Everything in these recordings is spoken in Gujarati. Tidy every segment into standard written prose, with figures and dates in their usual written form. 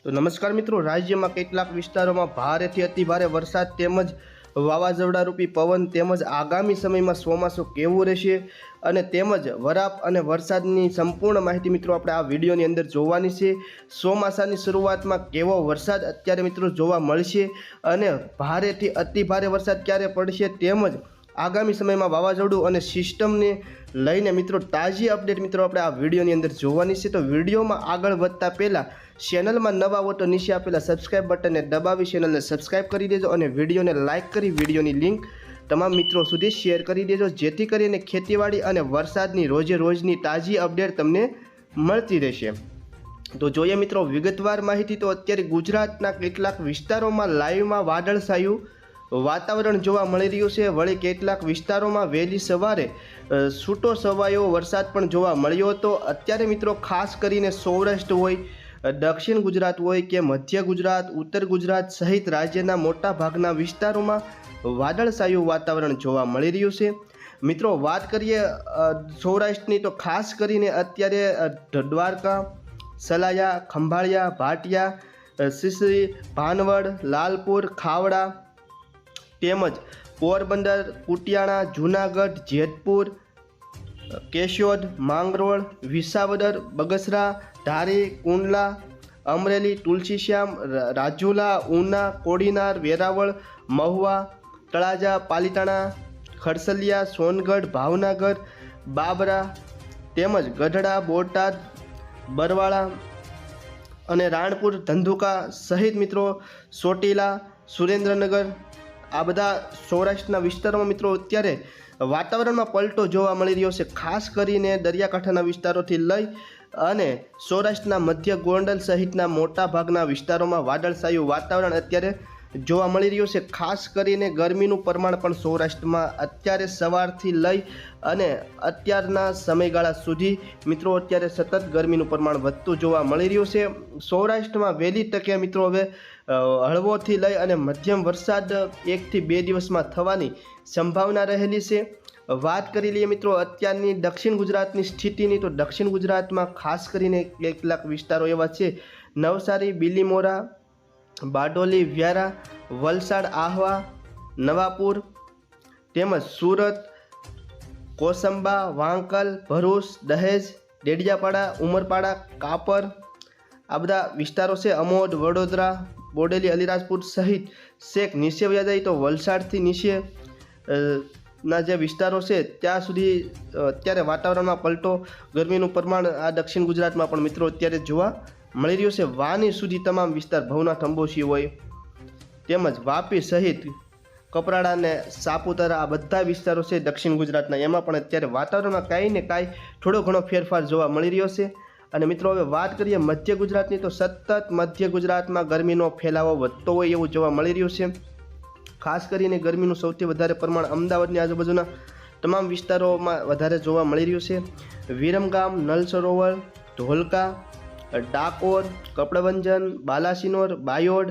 તો નમસ્કાર મિત્રો, રાજ્યમાં કેટલાક વિસ્તારોમાં ભારેથી અતિભારે વરસાદ તેમજ વાવાઝોડારૂપી પવન તેમજ આગામી સમયમાં ચોમાસું કેવું રહેશે અને તેમજ વરાપ અને વરસાદની સંપૂર્ણ માહિતી મિત્રો આપણે આ વિડીયોની અંદર જોવાની છે। ચોમાસાની શરૂઆતમાં કેવો વરસાદ અત્યારે મિત્રો જોવા મળશે અને ભારેથી અતિભારે વરસાદ ક્યારે પડશે તેમજ આગામી સમયમાં વાવાઝોડું અને સિસ્ટમને લઈને મિત્રો તાજી અપડેટ મિત્રો આપણે આ વિડીયોની અંદર જોવાની છે। તો વિડીયોમાં આગળ વધતા પહેલાં ચેનલમાં નવા હો તો નીચે આપેલા સબસ્ક્રાઇબ બટનને દબાવી ચેનલને સબસ્ક્રાઇબ કરી દેજો અને વિડીયોને લાઇક કરી વિડીયોની લિંક તમામ મિત્રો સુધી શેર કરી દેજો, જેથી કરીને ખેતીવાડી અને વરસાદની રોજે રોજની તાજી અપડેટ તમને મળતી રહેશે। તો જોઈએ મિત્રો વિગતવાર માહિતી। તો અત્યારે ગુજરાતના કેટલાક વિસ્તારોમાં લાઈવમાં વાદળછાયું વાતાવરણ જોવા મળી રહ્યું છે। વળી કેટલાક વિસ્તારોમાં વહેલી સવારે છૂટો છવાયો વરસાદ પણ જોવા મળ્યો હતો। અત્યારે મિત્રો ખાસ કરીને સૌરાષ્ટ્ર હોય, દક્ષિણ ગુજરાત હોય કે મધ્ય ગુજરાત, ઉત્તર ગુજરાત સહિત રાજ્યના મોટા ભાગના વિસ્તારોમાં વાદળછાયું વાતાવરણ જોવા મળી રહ્યું છે। મિત્રો વાત કરીએ સૌરાષ્ટ્રની તો ખાસ કરીને અત્યારે દ્વારકા, સલાયા, ખંભાળિયા, ભાટિયા, સિસરી, ભાનવડ, લાલપુર, ખાવડા તેમજ પોરબંદર, કુટિયાણા, જૂનાગઢ, જેતપુર, કેશોદ, માંગરોળ, વિસાવદર, બગસરા, ધારી, કુંડલા, અમરેલી, તુલસીશ્યામ, રાજુલા, ઉના, કોડીનાર, વેરાવળ, મહુવા, તળાજા, પાલીતાણા, ખરસલિયા, સોનગઢ, ભાવનગર, બાબરા તેમજ ગઢડા, બોટાદ, બરવાળા અને રાણપુર, ધંધુકા સહિત મિત્રો ચોટીલા, સુરેન્દ્રનગર આ બધા સૌરાષ્ટ્રના વિસ્તારોમાં મિત્રો અત્યારે વાતાવરણમાં પલટો જોવા મળી રહ્યો છે। ખાસ કરીને દરિયાકાંઠાના વિસ્તારોથી લઈ અને સૌરાષ્ટ્રના મધ્ય ગોંડલ સહિતના મોટા ભાગના વિસ્તારોમાં વાદળછાયું વાતાવરણ અત્યારે જોવા મળી રહ્યું છે। ખાસ કરીને ગરમીનું પ્રમાણ પણ સૌરાષ્ટ્રમાં અત્યારે સવારથી લઈ અને અત્યારના સમયગાળા સુધી મિત્રો અત્યારે સતત ગરમીનું પ્રમાણ વધતું જોવા મળી રહ્યું છે। સૌરાષ્ટ્રમાં વહેલી તકે મિત્રો હવે હળવોથી લઈ અને મધ્યમ વરસાદ 1 થી 2 દિવસમાં થવાની સંભાવના રહેલી છે। વાત કરી લઈએ મિત્રો અત્યારની દક્ષિણ ગુજરાતની સ્થિતિની, તો દક્ષિણ ગુજરાતમાં ખાસ કરીને કેટલાક વિસ્તારો એવા છે નવસારી, બિલીમોરા, બારડોલી, વ્યારા, વલસાડ, આહવા, નવાપુર તેમજ સુરત, કોસંબા, વાંકલ, ભરૂચ, દહેજ, ડેડિયાપાડા, ઉમરપાડા, કાપર આ બધા વિસ્તારો છે। અમોદ, વડોદરા, બોડેલી, અલીરાજપુર સહિત શેખ નીચે વ્યા જાય તો વલસાડથી નીચે ના જે વિસ્તારો છે ત્યાં સુધી અત્યારે વાતાવરણમાં પલટો, ગરમીનું પ્રમાણ આ દક્ષિણ ગુજરાતમાં પણ મિત્રો અત્યારે જોવા મળી રહ્યું છે। વાની સુધી તમામ વિસ્તાર, ભવનાથ, અંબોશી હોય તેમજ વાપી સહિત કપરાડા અને સાપુતારા આ બધા વિસ્તારો છે દક્ષિણ ગુજરાતના, એમાં પણ અત્યારે વાતાવરણમાં કાંઈ ને કાંઈ થોડો ઘણો ફેરફાર જોવા મળી રહ્યો છે। અને મિત્રો હવે વાત કરીએ મધ્ય ગુજરાતની, તો સતત મધ્ય ગુજરાતમાં ગરમીનો ફેલાવો વધતો હોય એવું જોવા મળી રહ્યું છે। ખાસ કરીને ગરમીનું સૌથી વધારે પ્રમાણ અમદાવાદની આજુબાજુના તમામ વિસ્તારોમાં વધારે જોવા મળી રહ્યું છે। વિરમગામ, નલ સરોવર, ધોલકા, ડાકોર, કપડવંજન, બાલાસિનોર, બાયોડ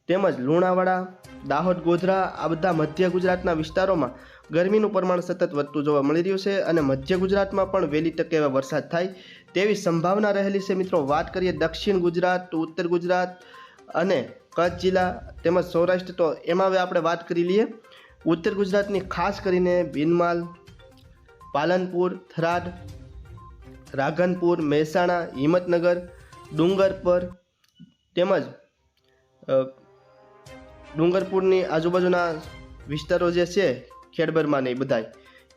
તેમજ લુણાવાડા, દાહોદ, ગોધરા આ બધા મધ્ય ગુજરાતના વિસ્તારોમાં ગરમીનું પ્રમાણ સતત વધતું જોવા મળી રહ્યું છે અને મધ્ય ગુજરાતમાં પણ વહેલી તકે વરસાદ થાય તેવી સંભાવના રહેલી છે। મિત્રો વાત કરીએ દક્ષિણ ગુજરાત, ઉત્તર ગુજરાત અને કચ્છ જિલ્લા તેમજ સૌરાષ્ટ્ર, તો એમાં હવે આપણે વાત કરી લઈએ ઉત્તર ગુજરાતની। ખાસ કરીને ભીનમાલ, પાલનપુર, થરાદ, રાધનપુર, મહેસાણા, હિંમતનગર, ડુંગરપર તેમજ ડુંગરપુરની આજુબાજુના વિસ્તારો જે છે ખેડબરમાં ને એ બધાય,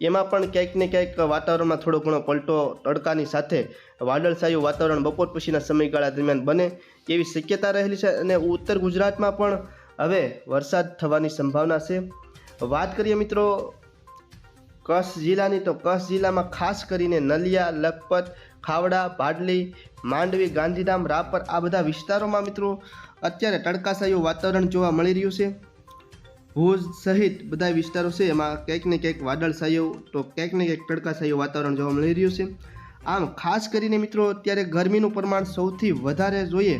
એમાં પણ ક્યાંક ને ક્યાંક વાતાવરણમાં થોડો ઘણો પલટો, તડકાની સાથે વાદળછાયું વાતાવરણ બપોર પછીના સમયગાળા દરમિયાન બને એવી શક્યતા રહેલી છે અને ઉત્તર ગુજરાતમાં પણ હવે વરસાદ થવાની સંભાવના છે। વાત કરીએ મિત્રો કચ્છ જિલ્લાની, તો કચ્છ જિલ્લામાં ખાસ કરીને નલિયા, લખપત, ખાવડા, ભાડલી, માંડવી, ગાંધીધામ, રાપર આ બધા વિસ્તારોમાં મિત્રો અત્યારે તડકાછાયું વાતાવરણ જોવા મળી રહ્યું છે। ભુજ સહિત બધા વિસ્તારો છે એમાં ક્યાંક ને ક્યાંક વાદળછાયું તો ક્યાંક ને ક્યાંક તડકાછાયું વાતાવરણ જોવા મળી રહ્યું છે। આમ ખાસ કરીને મિત્રો અત્યારે ગરમીનું પ્રમાણ સૌથી વધારે જોઈએ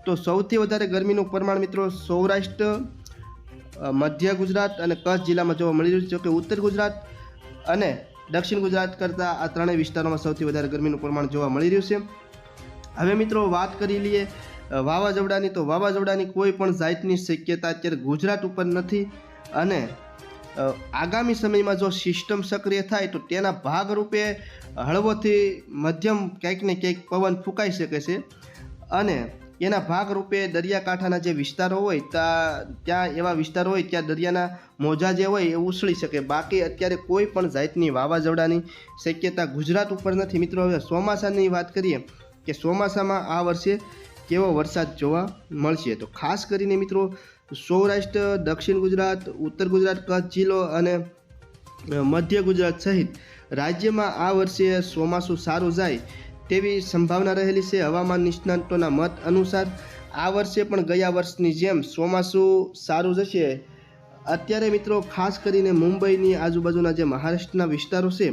તો સૌથી વધારે ગરમીનું પ્રમાણ મિત્રો સૌરાષ્ટ્ર, મધ્ય ગુજરાત અને કચ્છ જિલ્લામાં જોવા મળી રહ્યું છે। જોકે ઉત્તર ગુજરાત અને દક્ષિણ ગુજરાત કરતાં આ ત્રણેય વિસ્તારોમાં સૌથી વધારે ગરમીનું પ્રમાણ જોવા મળી રહ્યું છે। હવે મિત્રો વાત કરી લઈએ વાવાઝોડાની, તો વાવાઝોડાની કોઈ પણ જાતની શક્યતા અત્યારે ગુજરાત ઉપર નથી. અને આગામી સમયમાં જો સિસ્ટમ સક્રિય થાય તો તેના ભાગરૂપે હળવોથી મધ્યમ ક્યાંક ને ક્યાંક પવન ફૂંકાઈ શકે છે. અને એના ભાગરૂપે દરિયાકાંઠાના જે વિસ્તારો હોય ત્યાં એવા વિસ્તારો હોય ત્યાં દરિયાના મોજા જે હોય એ ઉછળી શકે. બાકી અત્યારે કોઈ પણ જાતની વાવાઝોડાની શક્યતા ગુજરાત ઉપર નથી. મિત્રો, હવે ચોમાસાની વાત કરીએ કે ચોમાસામાં આ વર્ષે કેવો વરસાદ જોવા મળશે. તો ખાસ કરીને મિત્રો સૌરાષ્ટ્ર, દક્ષિણ ગુજરાત, ઉત્તર ગુજરાત, કચ્છ જિલ્લો અને મધ્ય ગુજરાત સહિત રાજ્યમાં આ વર્ષે ચોમાસું સારું જાય તેવી સંભાવના રહેલી છે. હવામાન નિષ્ણાતોના મત અનુસાર આ વર્ષે પણ ગયા વર્ષની જેમ ચોમાસું સારું જશે. અત્યારે મિત્રો ખાસ કરીને મુંબઈની આજુબાજુના જે મહારાષ્ટ્રના વિસ્તારો છે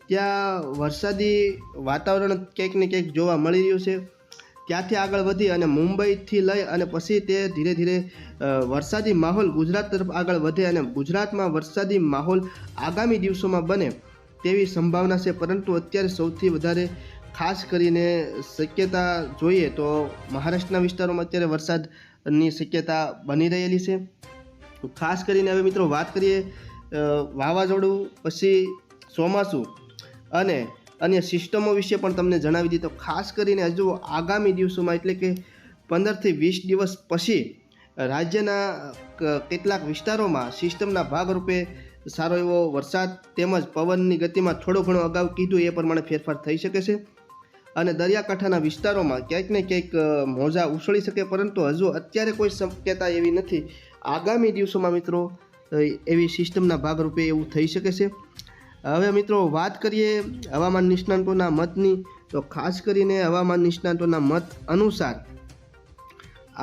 ત્યાં વરસાદી વાતાવરણ ક્યાંક ને ક્યાંક જોવા મળી રહ્યું છે. ત્યાંથી આગળ વધી અને મુંબઈથી લઈ અને પછી તે ધીરે ધીરે વરસાદી માહોલ ગુજરાત તરફ આગળ વધે અને ગુજરાતમાં વરસાદી માહોલ આગામી દિવસોમાં બને તેવી સંભાવના છે. પરંતુ અત્યારે સૌથી વધારે ખાસ કરીને શક્યતા જોઈએ તો મહારાષ્ટ્રના વિસ્તારોમાં અત્યારે વરસાદની શક્યતા બની રહેલી છે. ખાસ કરીને હવે મિત્રો વાત કરીએ વાવાઝોડું પછી ચોમાસું અને અન્ય સિસ્ટમો વિશે પણ તમને જણાવી દીધો. ખાસ કરીને હજુ આગામી દિવસોમાં એટલે કે 15થી 20 દિવસ પછી રાજ્યના કેટલાક વિસ્તારોમાં સિસ્ટમના ભાગરૂપે સારો એવો વરસાદ તેમજ પવનની ગતિમાં થોડો ઘણો અગાઉ કીધું એ પ્રમાણે ફેરફાર થઈ શકે છે. અને દરિયાકાંઠાના વિસ્તારોમાં ક્યાંક ને ક્યાંક મોજા ઉછળી શકે, પરંતુ હજુ અત્યારે કોઈ શક્યતા એવી નથી. આગામી દિવસોમાં મિત્રો એવી સિસ્ટમના ભાગરૂપે એવું થઈ શકે છે. હવે મિત્રો વાત કરીએ હવામાન નિષ્ણાતોના મતની, તો ખાસ કરીને હવામાન નિષ્ણાતોના મત અનુસાર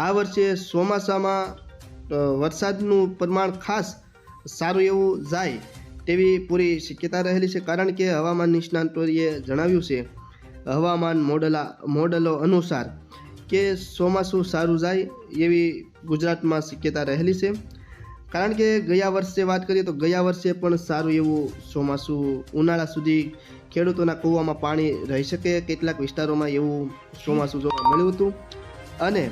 આ વર્ષે ચોમાસામાં વરસાદનું પ્રમાણ ખાસ સારું એવું જાય તેવી પૂરી શક્યતા રહેલી છે. કારણ કે હવામાન નિષ્ણાતોએ જણાવ્યું છે હવામાન મોડલો અનુસાર કે ચોમાસું સારું જાય એવી ગુજરાતમાં શક્યતા રહેલી છે. કારણ કે ગયા વર્ષે વાત કરીએ તો ગયા વર્ષે પણ સારું એવું ચોમાસું ઉનાળા સુધી ખેડૂતોના કૂવામાં પાણી રહી શકે કેટલાક વિસ્તારોમાં એવું ચોમાસું જોવા મળ્યું હતું. અને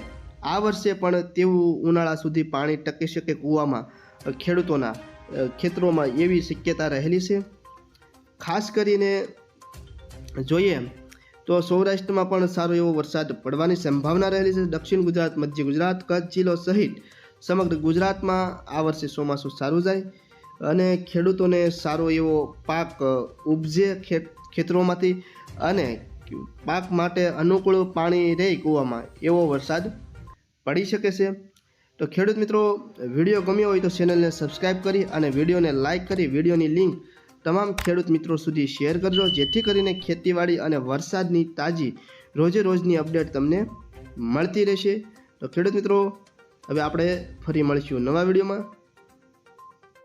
આ વર્ષે પણ તેવું ઉનાળા સુધી પાણી ટકી શકે કૂવામાં ખેડૂતોના ખેતરોમાં એવી શક્યતા રહેલી છે. ખાસ કરીને જોઈએ તો સૌરાષ્ટ્રમાં પણ સારો એવો વરસાદ પડવાની સંભાવના રહેલી છે. દક્ષિણ ગુજરાત, મધ્ય ગુજરાત, કચ્છ જિલ્લો સહિત સમગ્ર ગુજરાતમાં આ વર્ષે ચોમાસું સારું જાય અને ખેડૂતોને સારો એવો પાક ઉપજે ખેતરોમાંથી અને પાક માટે અનુકૂળ પાણી રહે કૂવામાં એવો વરસાદ પડી શકે છે. તો ખેડૂત મિત્રો, વિડીયો ગમ્યો હોય તો ચેનલને સબસ્ક્રાઈબ કરી અને વિડીયોને લાઇક કરી વિડીયોની લિંક તમામ ખેડૂત મિત્રો સુધી શેર કરજો, જેથી કરીને ખેતીવાડી અને વરસાદની તાજી રોજે રોજની અપડેટ તમને મળતી રહેશે. તો ખેડૂત મિત્રો, હવે આપણે ફરી મળીશું નવા વિડીયોમાં.